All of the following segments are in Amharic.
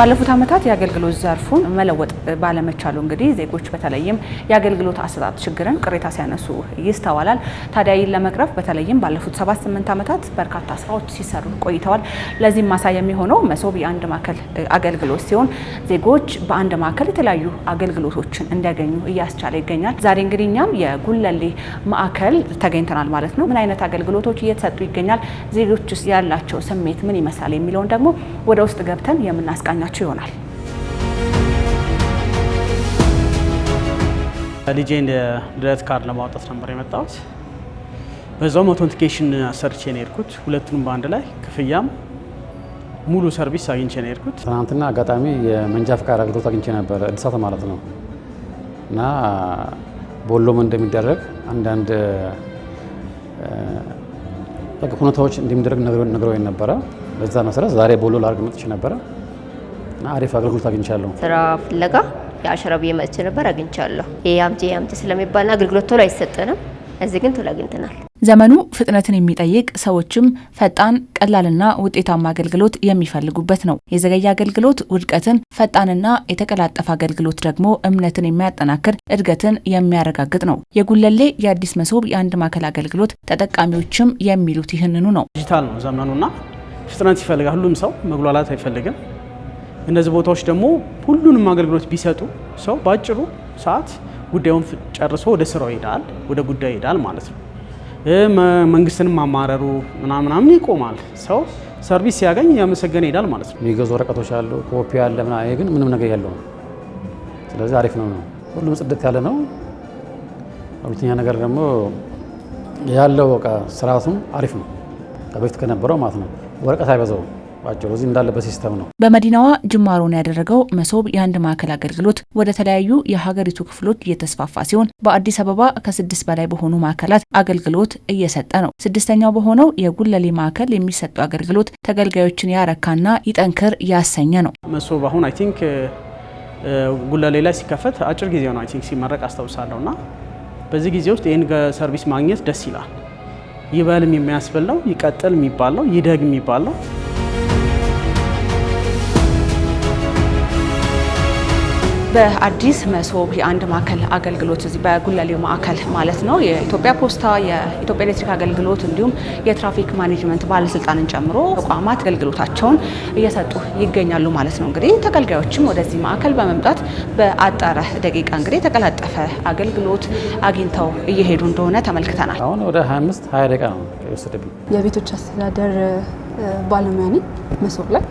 ባለፉት ዓመታት የአገልግሎት ዘርፉን መለወጥ ባለመቻሉ እንግዲህ ዜጎች በተለይም የአገልግሎት አሰጣጥ ችግርን ቅሬታ ሲያነሱ ይስተዋላል። ታዲያ ይህን ለመቅረፍ በተለይም ባለፉት 7-8 ዓመታት በርካታ ስራዎች ሲሰሩ ቆይተዋል። ለዚህም ማሳያ የሚሆነው መሶብ የአንድ ማዕከል አገልግሎት ሲሆን ዜጎች በአንድ ማዕከል የተለያዩ አገልግሎቶችን እንዲያገኙ እያስቻለ ይገኛል። ዛሬ እንግዲህ እኛም የጉለሌ ማዕከል ተገኝተናል ማለት ነው። ምን አይነት አገልግሎቶች እየተሰጡ ይገኛል፣ ዜጎችስ ያላቸው ስሜት ምን ይመስላል የሚለውን ደግሞ ወደ ውስጥ ገብተን የምናስቃኛቸው ይሆናል። ልጄን ልደት ካርድ ለማውጣት ነበር የመጣሁት። በዛው አውተንቲኬሽን ሰርቼ ነው የሄድኩት። ሁለቱንም በአንድ ላይ ክፍያም ሙሉ ሰርቪስ አግኝቼ ነው የሄድኩት። ትናንትና አጋጣሚ የመንጃ ፍቃድ አገልግሎት አግኝቼ ነበር እድሳት ማለት ነው እና ቦሎም እንደሚደረግ አንዳንድ ሁኔታዎች እንደሚደረግ ነግረውኝ ነበረ። በዛ መሰረት ዛሬ ቦሎ ላርግ መጥቼ ነበረ እና አሪፍ አገልግሎት አግኝቻለሁ። ስራ ፍለጋ የአሸራ ብዬ መጥቼ ነበር አግኝቻለሁ። ያምጂ ስለሚባል አገልግሎት ቶሎ አይሰጠንም፣ እዚህ ግን ቶሎ አግኝተናል። ዘመኑ ፍጥነትን የሚጠይቅ ሰዎችም ፈጣን ቀላልና ውጤታማ አገልግሎት የሚፈልጉበት ነው። የዘገየ አገልግሎት ውድቀትን፣ ፈጣንና የተቀላጠፈ አገልግሎት ደግሞ እምነትን የሚያጠናክር እድገትን የሚያረጋግጥ ነው። የጉለሌ የአዲስ መሶብ የአንድ ማዕከል አገልግሎት ተጠቃሚዎችም የሚሉት ይህንኑ ነው። ዲጂታል ነው ዘመኑና ፍጥነት ይፈልጋል። ሁሉም ሰው መጉላላት አይፈልግም። እነዚህ ቦታዎች ደግሞ ሁሉንም አገልግሎት ቢሰጡ ሰው በአጭሩ ሰዓት ጉዳዩን ጨርሶ ወደ ስራው ይሄዳል፣ ወደ ጉዳዩ ይሄዳል ማለት ነው። መንግስትንም ማማረሩ ምናምን ይቆማል። ሰው ሰርቪስ ሲያገኝ ያመሰገነ ይሄዳል ማለት ነው። የሚገዙ ወረቀቶች አሉ፣ ኮፒ አለ ምናምን፣ ይሄ ግን ምንም ነገር የለውም። ስለዚህ አሪፍ ነው። ሁሉም ጽድት ያለ ነው። ሁለተኛ ነገር ደግሞ ያለው በቃ ስርዓቱም አሪፍ ነው ከበፊት ከነበረው ማለት ነው። ወረቀት አይበዛውም። ባጭሩ እዚህ እንዳለ በሲስተም ነው። በመዲናዋ ጅማሮን ያደረገው መሶብ የአንድ ማዕከል አገልግሎት ወደ ተለያዩ የሀገሪቱ ክፍሎች እየተስፋፋ ሲሆን በአዲስ አበባ ከ6 በላይ በሆኑ ማዕከላት አገልግሎት እየሰጠ ነው። 6ኛው በሆነው የጉለሌ ማዕከል የሚሰጠው አገልግሎት ተገልጋዮችን ያረካና ይጠንክር ያሰኘ ነው። መሶብ አሁን አይ ቲንክ ጉለሌ ላይ ሲከፈት አጭር ጊዜ ነው። አይ ቲንክ ሲመረቅ አስታውሳለሁና በዚህ ጊዜ ውስጥ ይህን ሰርቪስ ማግኘት ደስ ይላል። ይበልም የሚያስብል ነው፣ ይቀጥል የሚባል ነው፣ ይደግ የሚባል ነው። በአዲስ መሶብ የአንድ ማዕከል አገልግሎት እዚህ በጉለሌው ማዕከል ማለት ነው የኢትዮጵያ ፖስታ፣ የኢትዮጵያ ኤሌክትሪክ አገልግሎት እንዲሁም የትራፊክ ማኔጅመንት ባለስልጣንን ጨምሮ ተቋማት አገልግሎታቸውን እየሰጡ ይገኛሉ ማለት ነው። እንግዲህ ተገልጋዮችም ወደዚህ ማዕከል በመምጣት በአጠረ ደቂቃ እንግዲህ የተቀላጠፈ አገልግሎት አግኝተው እየሄዱ እንደሆነ ተመልክተናል። አሁን ወደ 25-20 ደቂቃ ነው የወሰደብኝ። የቤቶች አስተዳደር ባለሙያ ነኝ መሶብ ላይ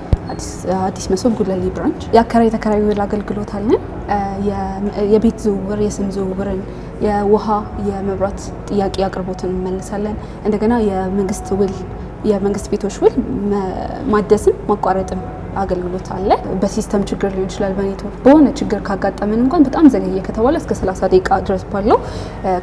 አዲስ መሶብ ጉለሌ ብራንች። የአከራይ ተከራይ ውል አገልግሎት አለን። የቤት ዝውውር፣ የስም ዝውውርን፣ የውሃ የመብራት ጥያቄ አቅርቦትን እንመልሳለን። እንደገና የመንግስት ውል የመንግስት ቤቶች ውል ማደስም ማቋረጥም አገልግሎት አለ። በሲስተም ችግር ሊሆን ይችላል፣ በኔትወርክ በሆነ ችግር ካጋጠመን እንኳን በጣም ዘገየ ከተባለ እስከ 30 ደቂቃ ድረስ ባለው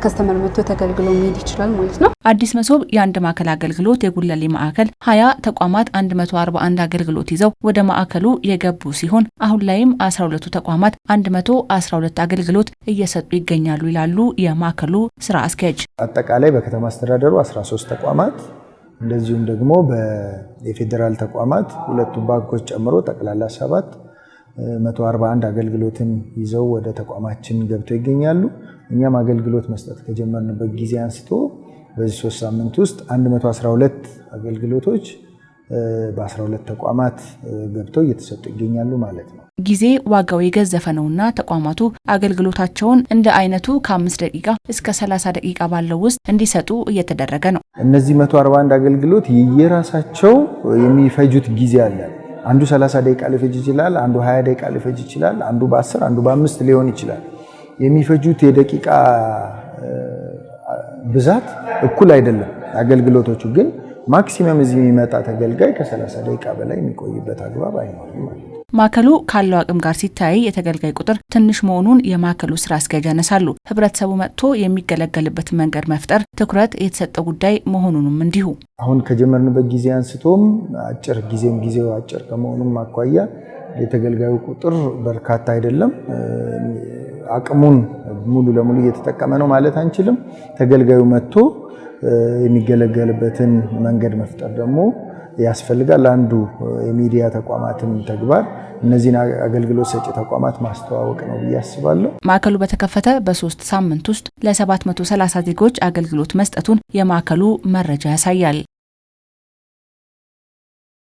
ከስተመር መጥቶ ተገልግሎ መሄድ ይችላል ማለት ነው። አዲስ መሶብ የአንድ ማዕከል አገልግሎት የጉለሌ ማዕከል 20 ተቋማት 141 አገልግሎት ይዘው ወደ ማዕከሉ የገቡ ሲሆን አሁን ላይም 12ቱ ተቋማት 112 አገልግሎት እየሰጡ ይገኛሉ ይላሉ የማዕከሉ ስራ አስኪያጅ። አጠቃላይ በከተማ አስተዳደሩ 13 ተቋማት እንደዚሁም ደግሞ በፌደራል ተቋማት ሁለቱ ባንኮች ጨምሮ ጠቅላላ 141 አገልግሎትን ይዘው ወደ ተቋማችን ገብተው ይገኛሉ። እኛም አገልግሎት መስጠት ከጀመርንበት ጊዜ አንስቶ በዚህ 3 ሳምንት ውስጥ 112 አገልግሎቶች በ12 ተቋማት ገብተው እየተሰጡ ይገኛሉ ማለት ነው። ጊዜ ዋጋው የገዘፈ ነውና ተቋማቱ አገልግሎታቸውን እንደ አይነቱ ከ5 ደቂቃ እስከ 30 ደቂቃ ባለው ውስጥ እንዲሰጡ እየተደረገ ነው። እነዚህ 141 አገልግሎት የየራሳቸው የሚፈጁት ጊዜ አለ። አንዱ 30 ደቂቃ ሊፈጅ ይችላል፣ አንዱ 20 ደቂቃ ሊፈጅ ይችላል፣ አንዱ በ10 አንዱ በ5 ሊሆን ይችላል። የሚፈጁት የደቂቃ ብዛት እኩል አይደለም። አገልግሎቶቹ ግን ማክሲመም እዚህ የሚመጣ ተገልጋይ ከ30 ደቂቃ በላይ የሚቆይበት አግባብ አይኖርም ማለት ነው። ማዕከሉ ካለው አቅም ጋር ሲታይ የተገልጋይ ቁጥር ትንሽ መሆኑን የማዕከሉ ስራ አስኪያጅ ያነሳሉ። ህብረተሰቡ መጥቶ የሚገለገልበት መንገድ መፍጠር ትኩረት የተሰጠው ጉዳይ መሆኑንም እንዲሁ አሁን ከጀመርንበት ጊዜ አንስቶም ጊዜው አጭር ከመሆኑም አኳያ የተገልጋዩ ቁጥር በርካታ አይደለም። አቅሙን ሙሉ ለሙሉ እየተጠቀመ ነው ማለት አንችልም። ተገልጋዩ መጥቶ የሚገለገልበትን መንገድ መፍጠር ደግሞ ያስፈልጋል። አንዱ የሚዲያ ተቋማትን ተግባር እነዚህን አገልግሎት ሰጪ ተቋማት ማስተዋወቅ ነው ብዬ አስባለሁ። ማዕከሉ በተከፈተ በ3 ሳምንት ውስጥ ለ730 ዜጎች አገልግሎት መስጠቱን የማዕከሉ መረጃ ያሳያል።